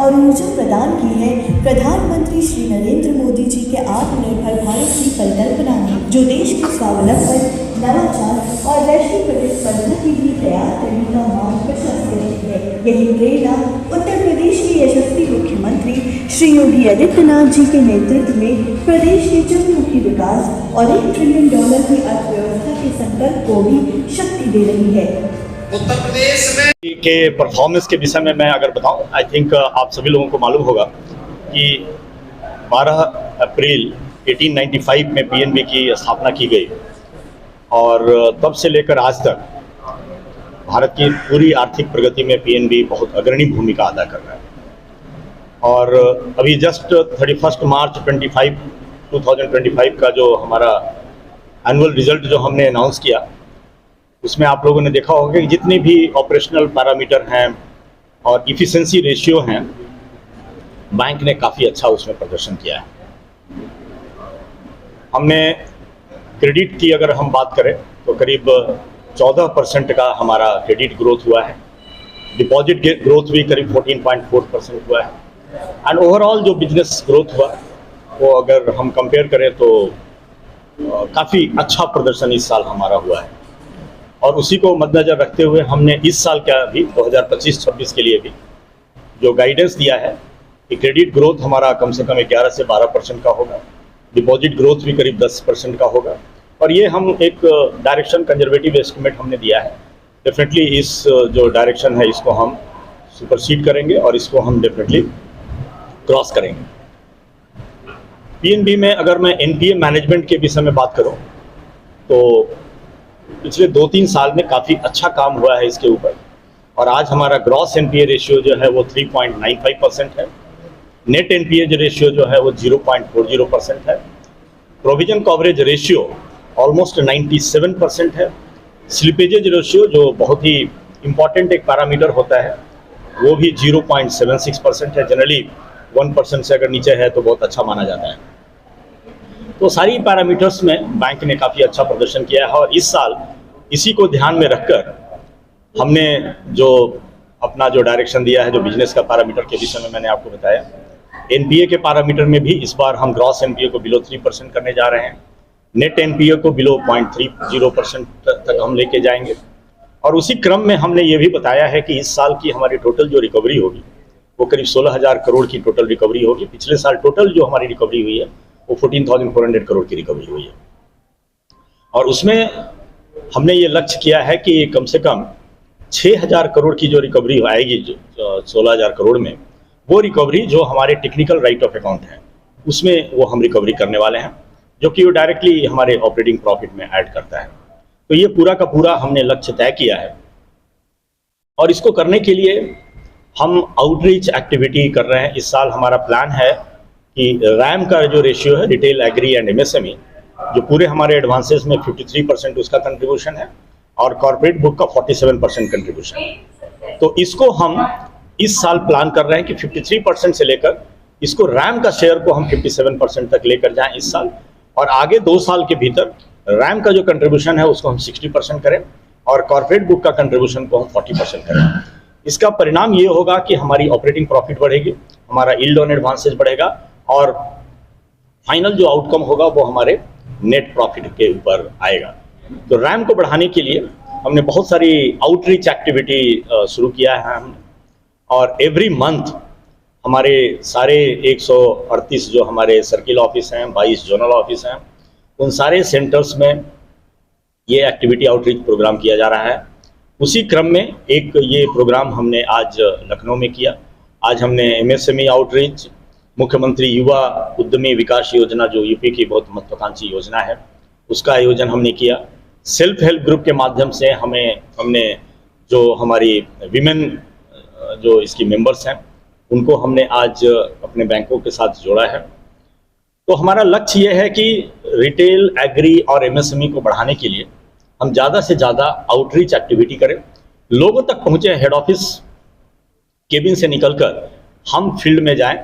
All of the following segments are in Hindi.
और ऊर्जा प्रदान की है। प्रधानमंत्री श्री नरेंद्र मोदी जी के आत्मनिर्भर भारत की परिकल्पना ने जो देश के स्वावलंबन, नवाचार और वैश्विक प्रतिस्पर्धा के लिए तैयार करने का मार्ग प्रशस्त की है। यही प्रेरणा उत्तर प्रदेश के यशस्वी मुख्यमंत्री श्री योगी आदित्यनाथ जी के नेतृत्व में प्रदेश के चहुमुखी विकास और $1 ट्रिलियन की अर्थव्यवस्था के संकल्प को भी शक्ति दे रही है। उत्तर प्रदेश में के परफॉर्मेंस के विषय में मैं अगर बताऊं, आई थिंक आप सभी लोगों को मालूम होगा कि 12 अप्रैल 1895 में पीएनबी की स्थापना की गई और तब से लेकर आज तक भारत की पूरी आर्थिक प्रगति में पीएनबी बहुत अग्रणी भूमिका अदा कर रहा है। और अभी जस्ट 31 मार्च 2025 का जो हमारा एनुअल रिजल्ट जो हमने अनाउंस किया, उसमें आप लोगों ने देखा होगा कि जितने भी ऑपरेशनल पैरामीटर हैं और इफिशिएंसी रेशियो हैं, बैंक ने काफ़ी अच्छा उसमें प्रदर्शन किया है। हमने क्रेडिट की अगर हम बात करें तो करीब 14% का हमारा क्रेडिट ग्रोथ हुआ है। डिपॉजिट ग्रोथ भी करीब 14.4% हुआ है। एंड ओवरऑल जो बिजनेस ग्रोथ हुआ वो अगर हम कंपेयर करें तो काफ़ी अच्छा प्रदर्शन इस साल हमारा हुआ है। और उसी को मद्देनजर रखते हुए हमने इस साल का भी 2025-26 के लिए भी जो गाइडेंस दिया है कि क्रेडिट ग्रोथ हमारा कम से कम 11 से 12% का होगा, डिपॉजिट ग्रोथ भी करीब 10% का होगा। और ये हम एक डायरेक्शन कंजर्वेटिव एस्टिमेट हमने दिया है। डेफिनेटली इस जो डायरेक्शन है इसको हम सुपरसीड करेंगे और इसको हम डेफिनेटली क्रॉस करेंगे। पीएनबी में अगर मैं एनपीए मैनेजमेंट के विषय में बात करूं तो पिछले 2-3 साल में काफ़ी अच्छा काम हुआ है इसके ऊपर। और आज हमारा ग्रॉस एनपीए रेशियो जो है वो 3.95% है। नेट एनपीए जो रेशियो जो है वो 0.40% है। प्रोविजन कवरेज रेशियो ऑलमोस्ट 97% है। स्लिपेजेज रेशियो जो बहुत ही इम्पॉर्टेंट एक पैरामीटर होता है वो भी 0.76% है। जनरली 1% से अगर नीचे है तो बहुत अच्छा माना जाता है। तो सारी पैरामीटर्स में बैंक ने काफ़ी अच्छा प्रदर्शन किया है। और इस साल इसी को ध्यान में रखकर हमने जो अपना जो डायरेक्शन दिया है, जो बिजनेस का पैरामीटर के विषय में मैंने आपको बताया, एनपीए के पैरामीटर में भी इस बार हम ग्रॉस एनपीए को बिलो 3% करने जा रहे हैं। नेट एनपीए को बिलो 0.30% तक हम लेके जाएंगे। और उसी क्रम में हमने ये भी बताया है कि इस साल की हमारी टोटल जो रिकवरी होगी वो करीब 16,000 करोड़ की टोटल रिकवरी होगी। पिछले साल टोटल जो हमारी रिकवरी हुई है वो 14,400 करोड़ की रिकवरी हुई है। और उसमें हमने ये लक्ष्य किया है कि कम से कम 6,000 करोड़ की जो रिकवरी आएगी, जो 16,000 करोड़ में, वो रिकवरी जो हमारे टेक्निकल राइट ऑफ अकाउंट है उसमें वो हम रिकवरी करने वाले हैं, जो कि वो डायरेक्टली हमारे ऑपरेटिंग प्रॉफिट में ऐड करता है। तो ये पूरा का पूरा हमने लक्ष्य तय किया है। और इसको करने के लिए हम आउटरीच एक्टिविटी कर रहे हैं। इस साल हमारा प्लान है कि रैम का जो रेशियो है, रिटेल, एग्री एंड एमएसएमई, जो पूरे हमारे एडवांसेस में 53% उसका कंट्रीब्यूशन है और कॉर्पोरेट बुक का 47% कंट्रीब्यूशन है। तो इसको हम इस साल प्लान कर रहे हैं कि 53% से लेकर इसको रैम का शेयर को हम 57% तक लेकर जाएं इस साल। और आगे 2 साल के भीतर रैम का जो कंट्रीब्यूशन है उसको हम 60% करें और कॉर्पोरेट बुक का कंट्रीब्यूशन को हम 40% करें। इसका परिणाम ये होगा कि हमारी ऑपरेटिंग प्रॉफिट बढ़ेगी, हमारा यील्ड ऑन एडवांसेस बढ़ेगा और फाइनल जो आउटकम होगा वो हमारे नेट प्रॉफिट के ऊपर आएगा। तो रैम को बढ़ाने के लिए हमने बहुत सारी आउटरीच एक्टिविटी शुरू किया है हमने। और एवरी मंथ हमारे सारे 138 जो हमारे सर्किल ऑफिस हैं, 22 जोनल ऑफिस हैं, उन सारे सेंटर्स में ये एक्टिविटी आउटरीच प्रोग्राम किया जा रहा है। उसी क्रम में एक ये प्रोग्राम हमने आज लखनऊ में किया। आज हमने एमएसएमई आउटरीच, मुख्यमंत्री युवा उद्यमी विकास योजना जो यूपी की बहुत महत्वाकांक्षी योजना है, उसका आयोजन हमने किया। सेल्फ हेल्प ग्रुप के माध्यम से हमने जो हमारी विमेन जो इसकी मेंबर्स हैं उनको हमने आज अपने बैंकों के साथ जोड़ा है। तो हमारा लक्ष्य ये है कि रिटेल, एग्री और एमएसएमई को बढ़ाने के लिए हम ज़्यादा से ज़्यादा आउटरीच एक्टिविटी करें, लोगों तक पहुँचे। हेड ऑफिस केबिन से निकलकर हम फील्ड में जाएं।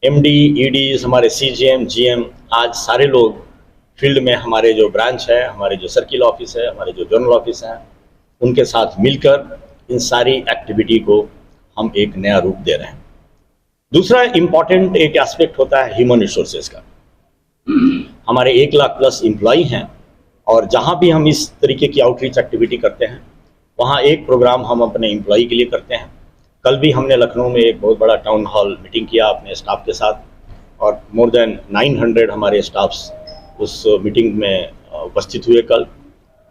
एमडी, ईडी, हमारे सीजीएम, जीएम, आज सारे लोग फील्ड में, हमारे जो ब्रांच है, हमारे जो सर्किल ऑफिस है, हमारे जो जोनल ऑफिस हैं, उनके साथ मिलकर इन सारी एक्टिविटी को हम एक नया रूप दे रहे हैं। दूसरा इम्पॉर्टेंट एक एस्पेक्ट होता है ह्यूमन रिसोर्सेज का। हमारे 1 लाख प्लस एम्प्लॉई हैं और जहाँ भी हम इस तरीके की आउटरीच एक्टिविटी करते हैं वहाँ एक प्रोग्राम हम अपने एम्प्लॉई के लिए करते हैं। कल भी हमने लखनऊ में एक बहुत बड़ा टाउन हॉल मीटिंग किया अपने स्टाफ के साथ और मोर देन 900 हमारे स्टाफ्स उस मीटिंग में उपस्थित हुए कल,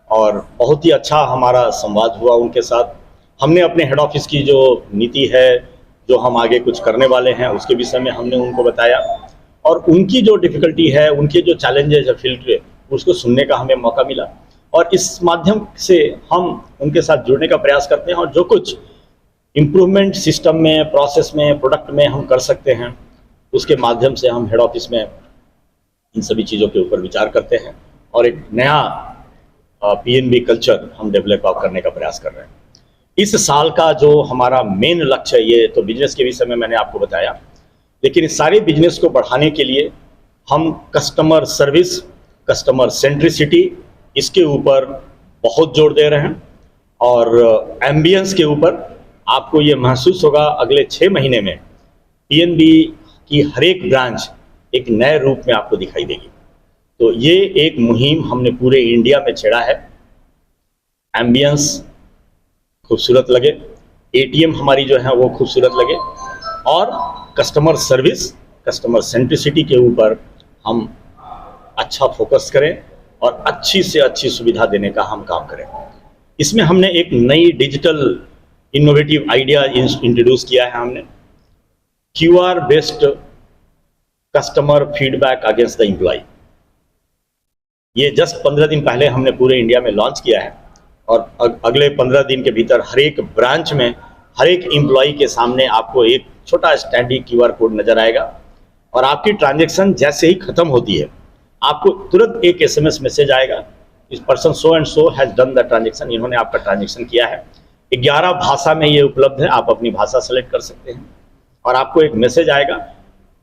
और बहुत ही अच्छा हमारा संवाद हुआ उनके साथ। हमने अपने हेड ऑफिस की जो नीति है, जो हम आगे कुछ करने वाले हैं, उसके विषय में हमने उनको बताया और उनकी जो डिफ़िकल्टी है, उनके जो चैलेंजेस है फील्ड पे, उसको सुनने का हमें मौका मिला और इस माध्यम से हम उनके साथ जुड़ने का प्रयास करते हैं और जो कुछ इम्प्रूवमेंट सिस्टम में, प्रोसेस में, प्रोडक्ट में हम कर सकते हैं उसके माध्यम से हम हेड ऑफिस में इन सभी चीज़ों के ऊपर विचार करते हैं और एक नया PNB कल्चर हम डेवलप करने का प्रयास कर रहे हैं। इस साल का जो हमारा मेन लक्ष्य है, ये तो बिजनेस के विषय में मैंने आपको बताया, लेकिन इस सारे बिजनेस को बढ़ाने के लिए हम कस्टमर सर्विस, कस्टमर सेंट्रिसिटी, इसके ऊपर बहुत जोर दे रहे हैं और एम्बियंस के ऊपर आपको ये महसूस होगा अगले 6 महीने में PNB की हर एक ब्रांच एक नए रूप में आपको दिखाई देगी। तो ये एक मुहिम हमने पूरे इंडिया में छेड़ा है। एम्बियंस खूबसूरत लगे, ATM हमारी जो है वो खूबसूरत लगे और कस्टमर सर्विस, कस्टमर सेंट्रिसिटी के ऊपर हम अच्छा फोकस करें और अच्छी से अच्छी सुविधा देने का हम काम करें। इसमें हमने एक नई डिजिटल इनोवेटिव आइडिया इंट्रोड्यूस किया है। हमने QR based customer feedback against the employ, ये जस्ट 15 दिन पहले हमने पूरे इंडिया में लॉन्च किया है और अगले 15 दिन के भीतर हर एक ब्रांच में हर एक एम्प्लॉय के सामने आपको एक छोटा स्टैंडी QR कोड नजर आएगा और आपकी ट्रांजैक्शन जैसे ही खत्म होती है आपको तुरंत एक SMS मैसेज आएगा, इस person so and so has done the transaction, इन्होंने आपका ट्रांजैक्शन किया है। 11 भाषा में ये उपलब्ध है, आप अपनी भाषा सेलेक्ट कर सकते हैं और आपको एक मैसेज आएगा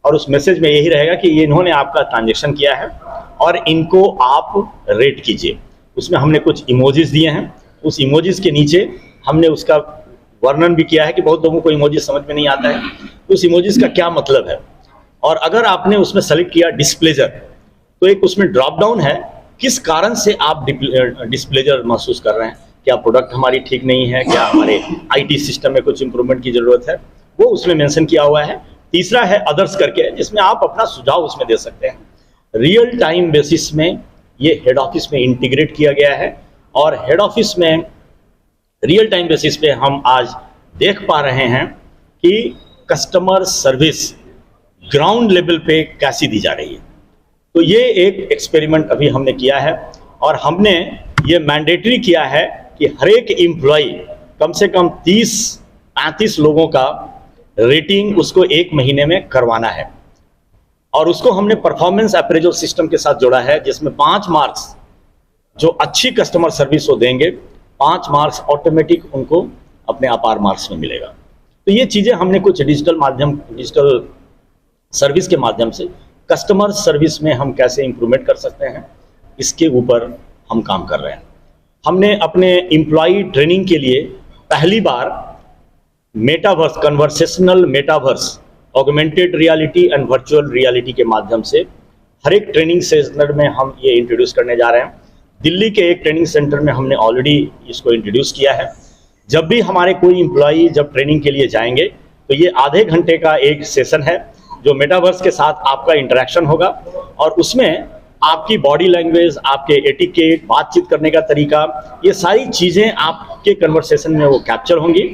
और उस मैसेज में यही रहेगा कि ये इन्होंने आपका ट्रांजैक्शन किया है और इनको आप रेट कीजिए। उसमें हमने कुछ इमोजीज दिए हैं, उस इमोजीज के नीचे हमने उसका वर्णन भी किया है कि बहुत लोगों को इमोजीज समझ में नहीं आता है, उस इमोजीज का क्या मतलब है। और अगर आपने उसमें सेलेक्ट किया डिस्प्लेजर, तो एक उसमें ड्रॉप डाउन है, किस कारण से आप डिस्प्लेजर महसूस कर रहे हैं, क्या प्रोडक्ट हमारी ठीक नहीं है, क्या हमारे IT सिस्टम में कुछ इंप्रूवमेंट की जरूरत है, वो उसमें मेंशन किया हुआ है। तीसरा है अदर्स करके, जिसमें आप अपना सुझाव उसमें दे सकते हैं। रियल टाइम बेसिस में ये हेड ऑफिस में इंटीग्रेट किया गया है और हेड ऑफिस में रियल टाइम बेसिस पे हम आज देख पा रहे हैं कि कस्टमर सर्विस ग्राउंड लेवल पे कैसी दी जा रही है। तो ये एक एक्सपेरिमेंट अभी हमने किया है और हमने ये मैंडेटरी किया है कि हर एक एम्प्लॉय कम से कम 30-35 लोगों का रेटिंग उसको 1 महीने में करवाना है और उसको हमने परफॉर्मेंस अप्रेजल सिस्टम के साथ जोड़ा है, जिसमें 5 मार्क्स जो अच्छी कस्टमर सर्विस वो देंगे, 5 मार्क्स ऑटोमेटिक उनको अपने अपार मार्क्स में मिलेगा। तो ये चीज़ें हमने कुछ डिजिटल सर्विस के माध्यम से कस्टमर सर्विस में हम कैसे इंप्रूवमेंट कर सकते हैं, इसके ऊपर हम काम कर रहे हैं। हमने अपने एम्प्लॉय ट्रेनिंग के लिए पहली बार metaverse, conversational metaverse, augmented reality and virtual reality के माध्यम से हर एक ट्रेनिंग सेंटर में हम ये इंट्रोड्यूस करने जा रहे हैं। दिल्ली के एक ट्रेनिंग सेंटर में हमने ऑलरेडी इसको इंट्रोड्यूस किया है। जब भी हमारे कोई एम्प्लॉई जब ट्रेनिंग के लिए जाएंगे तो ये आधे घंटे का एक सेशन है जो मेटावर्स के साथ आपका इंटरेक्शन होगा और उसमें आपकी बॉडी लैंग्वेज, आपके एटिकेट, बातचीत करने का तरीका, ये सारी चीज़ें आपके कन्वर्सेशन में वो कैप्चर होंगी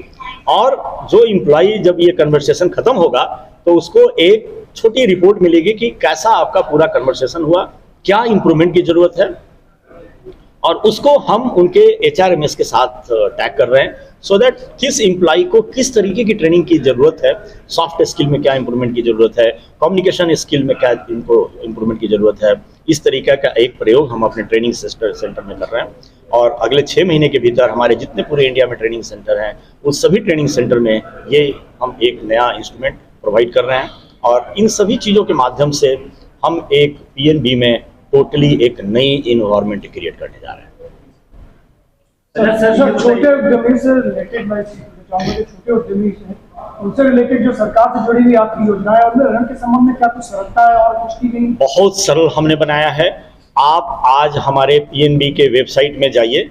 और जो एम्प्लॉई जब ये कन्वर्सेशन खत्म होगा तो उसको एक छोटी रिपोर्ट मिलेगी कि कैसा आपका पूरा कन्वर्सेशन हुआ, क्या इंप्रूवमेंट की जरूरत है, और उसको हम उनके HRMS के साथ टैग कर रहे हैं सो दैट किस एम्प्लॉय को किस तरीके की ट्रेनिंग की जरूरत है, सॉफ्ट स्किल में क्या इंप्रूवमेंट की जरूरत है, कम्युनिकेशन स्किल में क्या इनको इंप्रूवमेंट की जरूरत है। इस तरीके का एक प्रयोग हम अपने ट्रेनिंग सेंटर में कर रहे हैं और अगले 6 महीने के भीतर हमारे जितने पूरे इंडिया में ट्रेनिंग सेंटर हैं उन सभी ट्रेनिंग सेंटर में ये हम एक नया इंस्ट्रूमेंट प्रोवाइड कर रहे हैं और इन सभी चीज़ों के माध्यम से हम एक PNB में टोटली एक नई इन्वायरमेंट क्रिएट करने जा रहे हैं। सर, छोटे उद्यमी से रिलेटेड मैं चाहूँगा कि छोटे उद्यमी हैं उनसे रिलेटेड जो सरकार से जुड़ी हुई आपकी योजना है उनमें ऋण के संबंध में क्या कुछ सरलता है और कुछ की गई? बहुत सरल हमने बनाया है। आप आज हमारे पीएनबी के वेबसाइट में जाइए,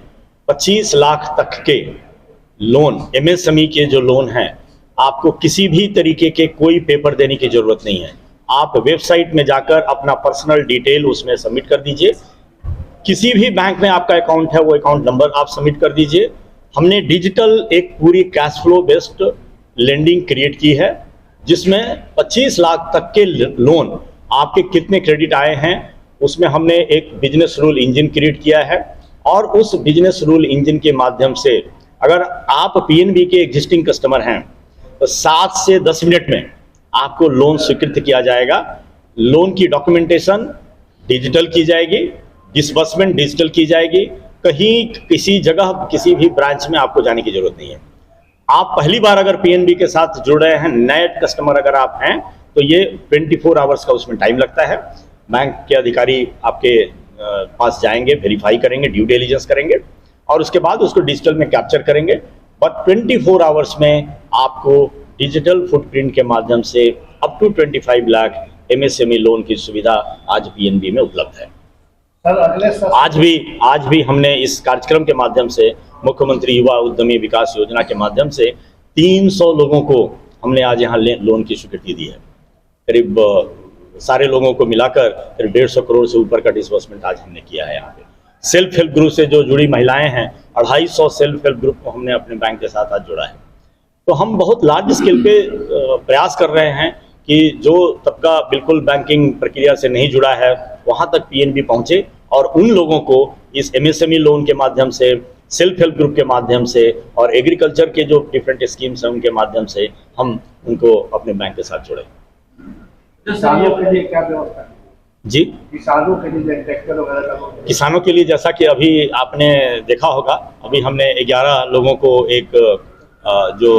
25 लाख तक के लोन, एमएसएमई के जो लोन हैं, आपको किसी भी तरीके के कोई पेपर देने की जरूरत नहीं है। आप वेबसाइट में जाकर अपना पर्सनल डिटेल उसमें सबमिट कर दीजिए। किसी भी बैंक में आपका अकाउंट है, वो अकाउंट नंबर आप सबमिट कर दीजिए। हमने डिजिटल एक पूरी cash flow based lending create की है, जिसमें 25 लाख तक के लोन, आपके कितने क्रेडिट आए हैं, उसमें हमने एक बिजनेस रूल इंजन क्रिएट किया है। और उस बिजनेस रूल इंजन के माध्यम से अगर आप पीएनबी के एग्जिस्टिंग कस्टमर हैं तो 7 से 10 मिनट में आपको लोन स्वीकृत किया जाएगा। लोन की डॉक्यूमेंटेशन डिजिटल की जाएगी, डिसबर्समेंट डिजिटल की जाएगी। कहीं किसी जगह किसी भी ब्रांच में आपको जाने की जरूरत नहीं है। आप पहली बार अगर पीएनबी के साथ जुड़ रहे हैं, नए कस्टमर अगर आप हैं, तो ये 24 आवर्स का उसमें टाइम लगता है। बैंक के अधिकारी आपके पास जाएंगे, वेरीफाई करेंगे, ड्यू डिलिजेंस करेंगे और उसके बाद उसको डिजिटल में कैप्चर करेंगे। बट 24 आवर्स में आपको डिजिटल फुटप्रिंट के माध्यम से up to 25 lakh MSME loan की सुविधा आज पीएनबी में उपलब्ध है। सर अगले आज भी हमने इस कार्यक्रम के माध्यम से, मुख्यमंत्री युवा उद्यमी विकास योजना के माध्यम से 300 लोगों को हमने आज यहाँ लोन की स्वीकृति दी है। करीब सारे लोगों को मिलाकर करीब 150 करोड़ से ऊपर का डिसबर्समेंट आज हमने किया है यहाँ पे। सेल्फ हेल्प ग्रुप से जो जुड़ी महिलाएं हैं, 250 सेल्फ हेल्प ग्रुप को हमने अपने बैंक के साथ आज जोड़ा है। तो हम बहुत लार्ज स्केल पे प्रयास कर रहे हैं कि जो तबका बिल्कुल बैंकिंग प्रक्रिया से नहीं जुड़ा है, वहाँ तक पीएनबी पहुँचे और उन लोगों को इस एमएसएमई लोन के माध्यम से, सेल्फ हेल्प ग्रुप के माध्यम से और एग्रीकल्चर के जो डिफरेंट स्कीम्स हैं उनके माध्यम से हम उनको अपने बैंक के साथ जोड़ें। किसानों के लिए क्या व्यवस्था है जी? किसानों के लिए ट्रैक्टर वगैरह का? किसानों के लिए जैसा कि अभी आपने देखा होगा, अभी हमने 11 लोगों को एक जो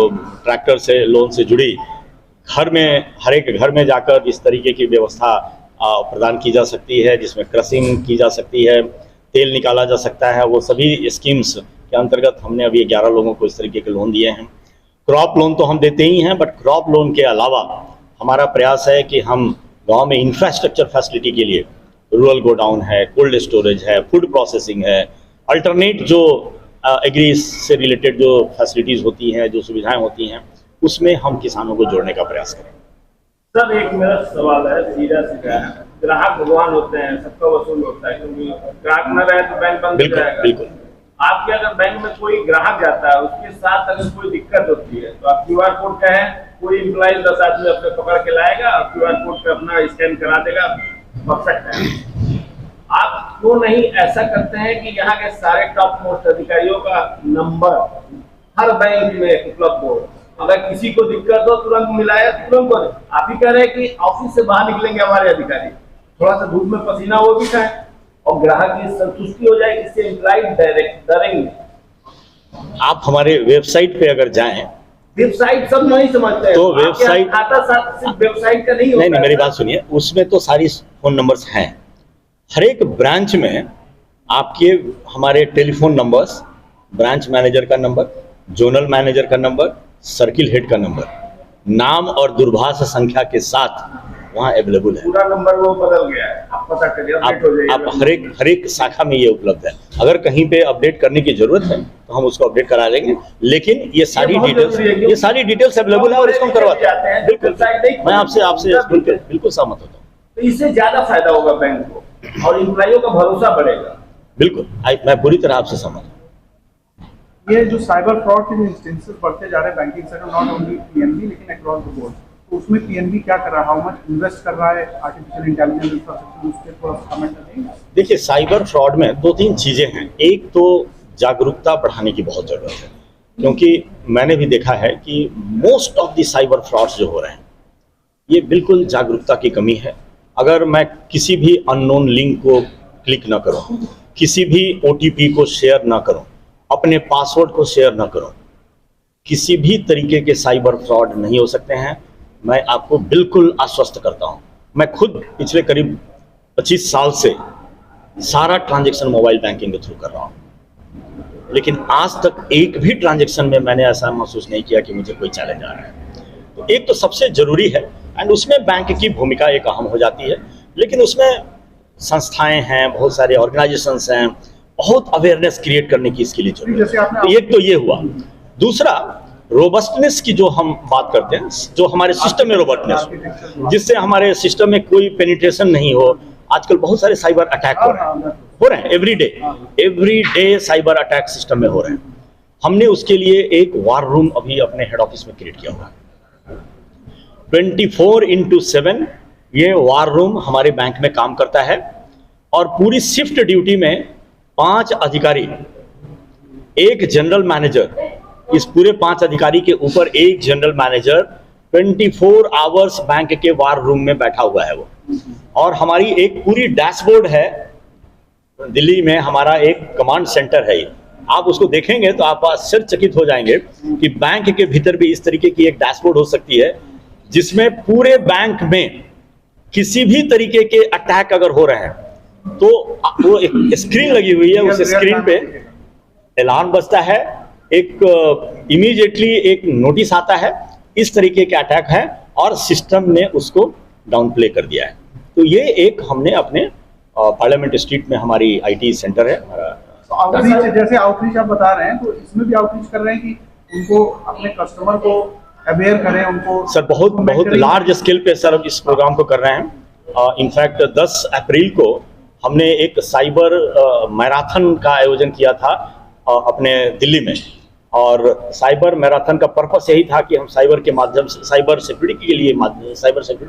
ट्रैक्टर से लोन से जुड़ी, घर में हर एक घर में जाकर इस तरीके की व्यवस्था प्रदान की जा सकती है, जिसमें क्रशिंग की जा सकती है, तेल निकाला जा सकता है। वो सभी स्कीम्स के अंतर्गत हमने अभी 11 लोगों को इस तरीके के लोन दिए हैं। क्रॉप लोन तो हम देते ही हैं, बट क्रॉप लोन के अलावा हमारा प्रयास है कि हम गांव में इंफ्रास्ट्रक्चर फैसिलिटी के लिए, रूरल गोडाउन है, कोल्ड स्टोरेज है, फूड प्रोसेसिंग है, अल्टरनेट जो एग्री से रिलेटेड जो फैसिलिटीज़ होती हैं, जो सुविधाएं होती हैं, उसमें हम किसानों को जोड़ने का प्रयास करें। सर एक मेरा सवाल है, सीधा सीधा, ग्राहक भगवान होते हैं, सबका वसूल होता है, क्योंकि ग्राहक न रहे तो बैंक बंद हो जाएगा। बिल्कुल। आपके अगर बैंक में कोई ग्राहक जाता है, उसके साथ अगर कोई दिक्कत होती है, तो आप क्यूआर कोड का है, कोई एम्प्लॉय 10 आदमी अपने पकड़ के लाएगा और क्यूआर कोड पे अपना स्कैन करा देगा, परफेक्ट है। आप क्यों नहीं ऐसा करते हैं कि यहाँ के सारे टॉप मोस्ट अधिकारियों का नंबर हर बैंक में उपलब्ध हो? अगर किसी को दिक्कत हो तुरंत मिलाया, तुरंत बोले। आप ही कह रहे हैं कि ऑफिस से बाहर निकलेंगे हमारे अधिकारी, थोड़ा सा धूप में पसीना वो भी खाए और ग्राहक की संतुष्टि हो जाए, इससे एम्प्लॉय डायरेक्ट डरेंगे। आप हमारे वेबसाइट पे अगर जाएं, वेबसाइट सब नहीं समझते हैं, तो वेबसाइट खाता सिर्फ वेबसाइट का नहीं होता। नहीं, मेरी बात सुनिए, उसमें तो सारी फोन नंबर्स हैं। हर एक ब्रांच में आपके हमारे टेलीफोन नंबर्स, ब्रांच मैनेजर का नंबर, जोनल मैनेजर का नंबर, सर्किल हेड का नंबर, नाम और दूरभाष संख्या के साथ वहाँ अवेलेबल है। पूरा नंबर वो बदल गया है, आप पता करिए, अपडेट हो जाइए। आप हर एक शाखा में ये उपलब्ध है। अगर कहीं पे अपडेट करने की जरूरत है तो हम उसको अपडेट करा देंगे, लेकिन ये सारी डिटेल्स अवेलेबल है और इसको हम करवाते हैं। बिल्कुल, मैं आपसे बिल्कुल सहमत होता हूँ। तो इससे ज्यादा फायदा होगा बैंक को और एम्प्लॉइयों का भरोसा बढ़ेगा। बिल्कुल, मैं पूरी तरह आपसे सहमत हूँ। ये जो साइबर फ्रॉड के जो इंस्टेंसेस बढ़ते जा रहे हैं banking sector, not only PNB लेकिन अक्रॉस द बोर्ड, तो उसमें पीएनबी क्या कर रहा है, हाउ मच इन्वेस्ट कर रहा है आर्टिफिशियल इंटेलिजेंस इंफ्रास्ट्रक्चर, उस पर थोड़ा सा कमेंट करेंगे? देखिए, साइबर फ्रॉड में 2-3 चीजें हैं। एक तो जागरूकता बढ़ाने की बहुत जरूरत है, क्योंकि मैंने भी देखा है कि most of the cyber frauds जो हो रहे हैं, ये बिल्कुल जागरूकता की कमी है। अगर मैं किसी भी अननोन लिंक को क्लिक ना करूं, किसी भी ओटीपी को शेयर ना करूं, अपने पासवर्ड को शेयर ना करूं, किसी भी तरीके के साइबर फ्रॉड नहीं हो सकते हैं। मैं आपको बिल्कुल आश्वस्त करता हूं। मैं खुद पिछले करीब 25 साल से सारा ट्रांजैक्शन मोबाइल बैंकिंग के थ्रू कर रहा हूं, लेकिन आज तक एक भी ट्रांजैक्शन में मैंने ऐसा महसूस नहीं किया कि मुझे कोई चैलेंज आ रहा है। तो एक तो सबसे जरूरी है, एंड उसमें बैंक की भूमिका एक अहम हो जाती है, लेकिन उसमें संस्थाएं हैं, बहुत सारे ऑर्गेनाइजेशंस हैं, बहुत अवेयरनेस क्रिएट करने की इसके लिए जरूरत जैसे है। आपने तो एक तो ये हुआ। दूसरा, रोबस्टनेस की जो हम बात करते हैं, जो हमारे सिस्टम में रोबस्टनेस, जिससे हमारे सिस्टम में कोई पेनिट्रेशन नहीं हो। आजकल बहुत सारे साइबर अटैक हो रहे हैं every day cyber attack system में हो रहे हैं। हमने उसके लिए एक वार रूम अभी अपने हेड ऑफिस में क्रिएट किया हुआ है। 24/7 ये वार रूम हमारे बैंक में काम करता है, और पूरी शिफ्ट ड्यूटी में 5 अधिकारी, एक जनरल मैनेजर, इस पूरे 5 अधिकारी के ऊपर एक जनरल मैनेजर 24 आवर्स बैंक के वार रूम में बैठा हुआ है वो। और हमारी एक पूरी डैशबोर्ड है, दिल्ली में हमारा एक कमांड सेंटर है। आप उसको देखेंगे तो आप आश्चर्यचकित हो जाएंगे कि बैंक के भीतर भी इस तरीके की एक डैशबोर्ड हो सकती है, जिसमें पूरे बैंक में किसी भी तरीके के अटैक अगर हो रहे हैं तो वो एक स्क्रीन लगी हुई है, उस स्क्रीन पे अलार्म बजता है, एक इमीडिएटली एक नोटिस आता है, इस तरीके के अटैक है, और सिस्टम ने उसको डाउन प्ले कर दिया है। तो ये एक हमने अपने पार्लियामेंट स्ट्रीट में हमारी आईटी सेंटर है हमारा। तो आउटरीच, जैसे आउटरीच आप बता रहे हैं, तो इसमें भी आउटरीच कर रहे हैं कि उनको अपने कस्टमर को अवेयर करें, उनको सर बहुत लार्ज स्केल पे सर इस प्रोग्राम को कर रहे हैं। इनफैक्ट 10 अप्रैल को हमने एक साइबर मैराथन का आयोजन किया था अपने दिल्ली में, और साइबर मैराथन का पर्पस यही था कि हम साइबर के माध्यम से साइबर सिक्योरिटी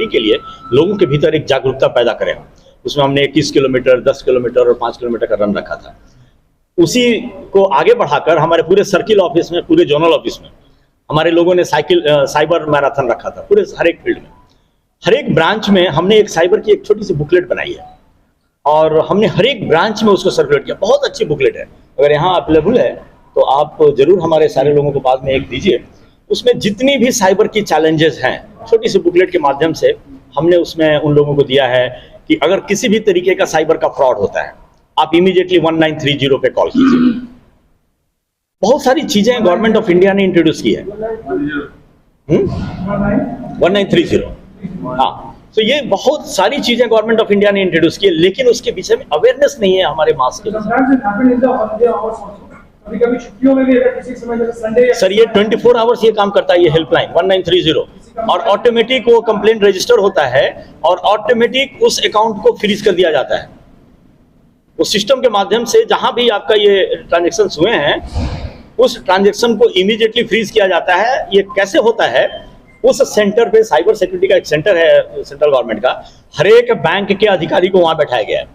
के लिए लोगों के भीतर एक जागरूकता पैदा करें। उसमें हमने 21 किलोमीटर, 10 किलोमीटर और 5 किलोमीटर का रन रखा था। उसी को आगे बढ़ाकर हमारे पूरे सर्किल ऑफिस में, पूरे जोनल ऑफिस में हमारे लोगों ने साइबर मैराथन रखा था। पूरे हर एक फील्ड में, हर एक ब्रांच में हमने एक साइबर की एक छोटी सी बुकलेट बनाई है, और हमने हर एक ब्रांच में उसको सर्कुलेट किया। बहुत अच्छी बुकलेट है, अगर यहाँ अवेलेबल है तो आप जरूर हमारे सारे लोगों को बाद में एक दीजिए। उसमें जितनी भी साइबर की चैलेंजेस हैं, छोटी सी बुकलेट के माध्यम से हमने उसमें उन लोगों को दिया है कि अगर किसी भी तरीके का साइबर का फ्रॉड होता है, आप इमीडिएटली 1930 पे कॉल कीजिए। बहुत सारी चीजें गवर्नमेंट ऑफ इंडिया ने इंट्रोड्यूस की है। 1930, हाँ। तो ये बहुत सारी चीजें गवर्नमेंट ऑफ इंडिया ने इंट्रोड्यूस की है, लेकिन उसके विषय में अवेयरनेस नहीं है हमारे मास के। सर ये 24 आवर्स ये काम करता है, ये हेल्पलाइन 1930, और ऑटोमेटिक वो कंप्लेंट रजिस्टर होता है, और ऑटोमेटिक उस अकाउंट को फ्रीज कर दिया जाता है। उस सिस्टम के माध्यम से जहां भी आपका ये ट्रांजेक्शन हुए हैं, उस ट्रांजेक्शन को इमीडिएटली फ्रीज किया जाता है। ये कैसे होता है? उस सेंटर पे साइबर सिक्योरिटी का एक सेंटर है सेंट्रल गवर्नमेंट का, हर एक बैंक के अधिकारी को वहां बैठाया गया है।